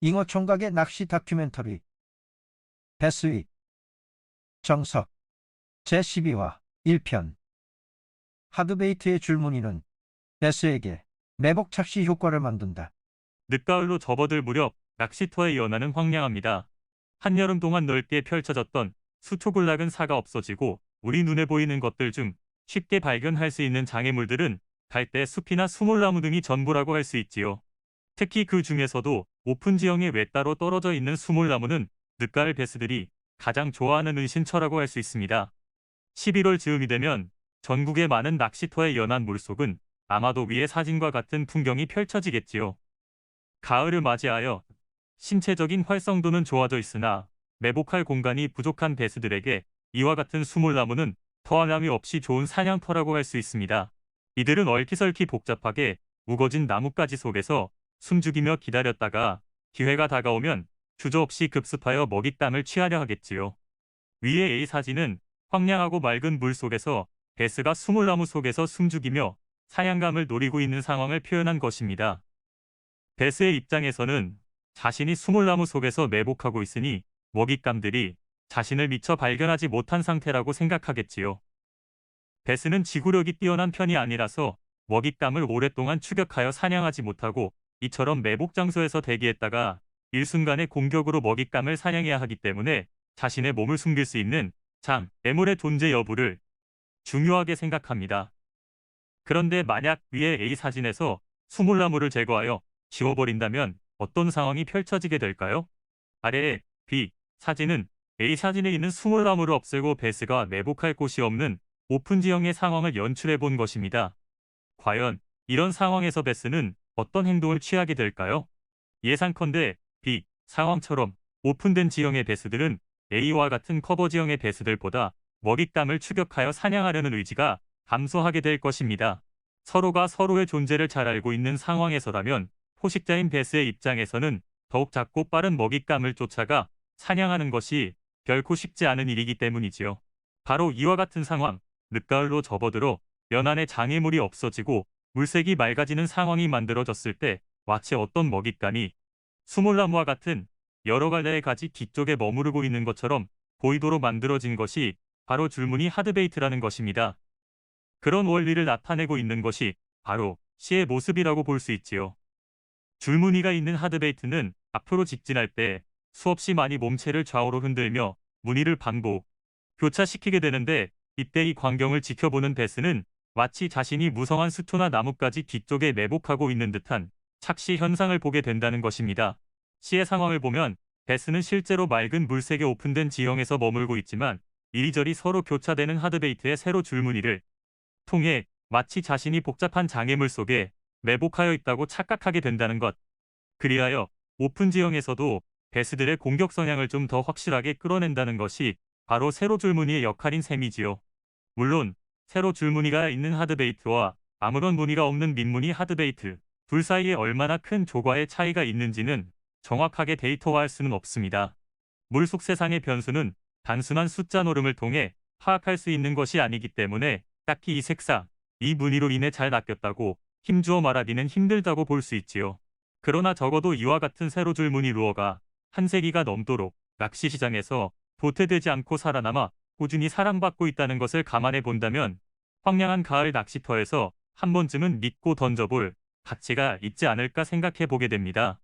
잉어 총각의 낚시 다큐멘터리 배스윗 정석 제12화 1편. 하드베이트의 줄무늬는 배스에게 매복 착시 효과를 만든다. 늦가을로 접어들 무렵 낚시터의 연안은 황량합니다. 한여름 동안 넓게 펼쳐졌던 수초굴락은 사가 없어지고 우리 눈에 보이는 것들 중 쉽게 발견할 수 있는 장애물들은 갈대 숲이나 수몰나무 등이 전부라고 할 수 있지요. 특히 그 중에서도 오픈 지형에 외따로 떨어져 있는 수몰나무는 늦가을 배스들이 가장 좋아하는 은신처라고 할 수 있습니다. 11월 즈음이 되면 전국의 많은 낚시터의 연안 물속은 아마도 위의 사진과 같은 풍경이 펼쳐지겠지요. 가을을 맞이하여 신체적인 활성도는 좋아져 있으나 매복할 공간이 부족한 배스들에게 이와 같은 수몰나무는 더함이 없이 좋은 사냥터라고 할 수 있습니다. 이들은 얼키설키 복잡하게 우거진 나뭇가지 속에서 숨죽이며 기다렸다가 기회가 다가오면 주저없이 급습하여 먹잇감을 취하려 하겠지요. 위의 A 사진은 황량하고 맑은 물 속에서 배스가 수몰나무 속에서 숨죽이며 사냥감을 노리고 있는 상황을 표현한 것입니다. 배스의 입장에서는 자신이 수몰나무 속에서 매복하고 있으니 먹잇감들이 자신을 미처 발견하지 못한 상태라고 생각하겠지요. 배스는 지구력이 뛰어난 편이 아니라서 먹잇감을 오랫동안 추격하여 사냥하지 못하고 이처럼 매복 장소에서 대기했다가 일순간에 공격으로 먹잇감을 사냥해야 하기 때문에 자신의 몸을 숨길 수 있는 애물의 존재 여부를 중요하게 생각합니다. 그런데 만약 위의 A 사진에서 수몰나무를 제거하여 지워버린다면 어떤 상황이 펼쳐지게 될까요? 아래의 B 사진은 A 사진에 있는 수몰나무를 없애고 배스가 매복할 곳이 없는 오픈 지형의 상황을 연출해 본 것입니다. 과연 이런 상황에서 배스는 어떤 행동을 취하게 될까요? 예상컨대 B 상황처럼 오픈된 지형의 배스들은 A와 같은 커버 지형의 배스들보다 먹잇감을 추격하여 사냥하려는 의지가 감소하게 될 것입니다. 서로가 서로의 존재를 잘 알고 있는 상황에서라면 포식자인 배스의 입장에서는 더욱 작고 빠른 먹잇감을 쫓아가 사냥하는 것이 결코 쉽지 않은 일이기 때문이지요. 바로 이와 같은 상황, 늦가을로 접어들어 연안에 장애물이 없어지고 물색이 맑아지는 상황이 만들어졌을 때 마치 어떤 먹잇감이 수몰나무와 같은 여러 갈래의 가지 뒤쪽에 머무르고 있는 것처럼 보이도록 만들어진 것이 바로 줄무늬 하드베이트라는 것입니다. 그런 원리를 나타내고 있는 것이 바로 C의 모습이라고 볼 수 있지요. 줄무늬가 있는 하드베이트는 앞으로 직진할 때 수없이 많이 몸체를 좌우로 흔들며 무늬를 반복, 교차시키게 되는데 이때 이 광경을 지켜보는 배스는 마치 자신이 무성한 수초나 나뭇가지 뒤쪽에 매복하고 있는 듯한 착시 현상을 보게 된다는 것입니다. C의 상황을 보면 배스는 실제로 맑은 물색에 오픈된 지형에서 머물고 있지만 이리저리 서로 교차되는 하드베이트의 세로 줄무늬를 통해 마치 자신이 복잡한 장애물 속에 매복하여 있다고 착각하게 된다는 것. 그리하여 오픈 지형에서도 배스들의 공격 성향을 좀 더 확실하게 끌어낸다는 것이 바로 세로 줄무늬의 역할인 셈이지요. 물론 세로 줄무늬가 있는 하드베이트와 아무런 무늬가 없는 민무늬 하드베이트 둘 사이에 얼마나 큰 조과의 차이가 있는지는 정확하게 데이터화할 수는 없습니다. 물속 세상의 변수는 단순한 숫자 노름을 통해 파악할 수 있는 것이 아니기 때문에 딱히 이 색상, 이 무늬로 인해 잘 낚였다고 힘주어 말하기는 힘들다고 볼 수 있지요. 그러나 적어도 이와 같은 세로 줄무늬 루어가 한 세기가 넘도록 낚시 시장에서 도태되지 않고 살아남아 꾸준히 사랑받고 있다는 것을 감안해 본다면 황량한 가을 낚시터에서 한 번쯤은 믿고 던져볼 가치가 있지 않을까 생각해 보게 됩니다.